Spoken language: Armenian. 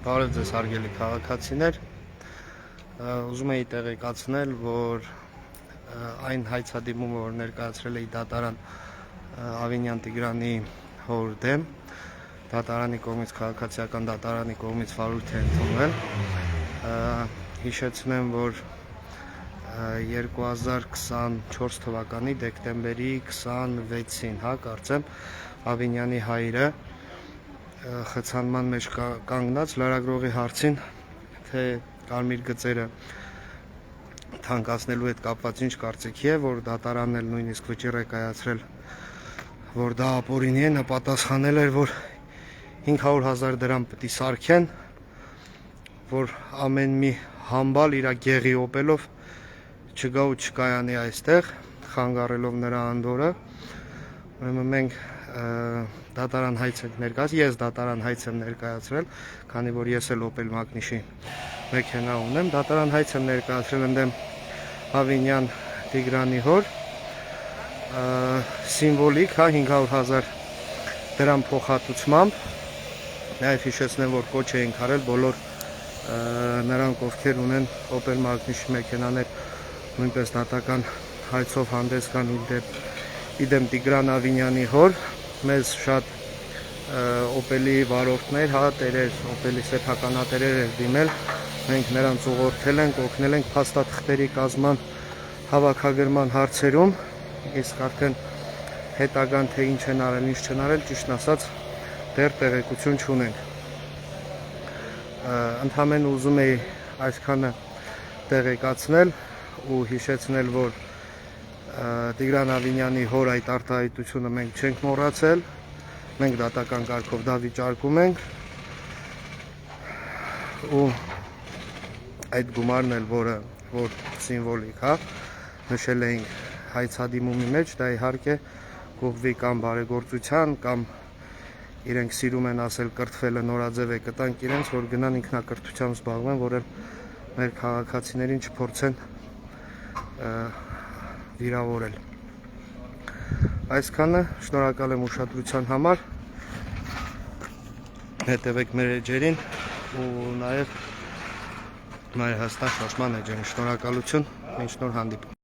Բարև ձեզ հարգելի քաղաքացիներ, ուզում էի տեղեկացնել, որ այն հայցադիմումը, որ ներկայացրել էի դատարան Ավինյան Տիգրանի հոր դեմ, դատարանի կողմից, քաղաքացիական դատարանի կողմից վարույթ է ընդունվել։ Հիշեցնեմ, որ 2024 թվականի դեկտեմբերի 26-ին, կարծեմ, Ավինյանի հայրը խցանման մեջ կանգնած լրագրողի հարցին, թե կարմիր գծերը թանկացնելու հետ կապված ինչ կարծիքի է, որ դատարանն էլ նույնիսկ վճիռ է կայացրել, որ դա ապօրինի է, նա պատասխանել էր, որ 500,000 դրամ պետք է սարքեն, որ ամեն մի համբալ իր գեղի օպելով չգա ու չկայանի այստեղ, խանգարելով նրա անդորրը։ Ուրեմն մենք դատարան հայց ենք ներկայացրել, ես դատարան հայց եմ ներկայացրել, քանի որ ես էլ Opel Magnish-ի մեքենա ունեմ, դատարան հայց եմ ներկայացրել ընդդեմ Ավինյան Տիգրանի հոր, սիմվոլիկ 500,000 դրամ փոխհատուցմամբ, նաև հիշեցնեմ, որ կոչ էինք արել բոլոր նրանք, ովքեր ունեն Opel Magnish մեքենաներ, նույնպես դատական հայցով հանդես գան իդեմ Տիգրան Ավինյանի հոր, մեզ շատ Opel-ի վարորդներ, տերեր, Opel-ի սեփականատերեր էր դիմել, մենք նրանց ուղղորդել ենք, օգնել ենք փաստաթղթերի կազման հավաքագրման հարցերում, իսկ արդեն հետագան թե ինչ են արել, ինչ չեն արել, ճիշտն ասած, դեռ տեղեկություն չունենք։ Ընդհանրապես ուզում էի այսքանը տեղեկացնել ու հիշեցնել, որ Տիգրան Ավինյանի հոր այդ արտահայտությունը մենք չենք մոռացել, մենք դատական կարգով դա վիճարկում ենք ու այդ գումարն էլ, որ սիմվոլիկ, նշել էինք հայցադիմումի մեջ, դա իհարկե կուղվի կամ բարեգործության, կամ իրենք սիրում են ասել կրթվելը նորաձև է, կտանք իրենց, որ գնան ինքնակրթությամբ զբաղվեն, որ մեր քաղաքացիներին չփորձեն վիրավորել։ Այսքանը, շնորհակալ եմ ուշադրության համար, հետևեք մեր էջերին ու նաև մեր հստակ շարժման էջերին, շնորհակալություն, մինչ նոր հանդիպում։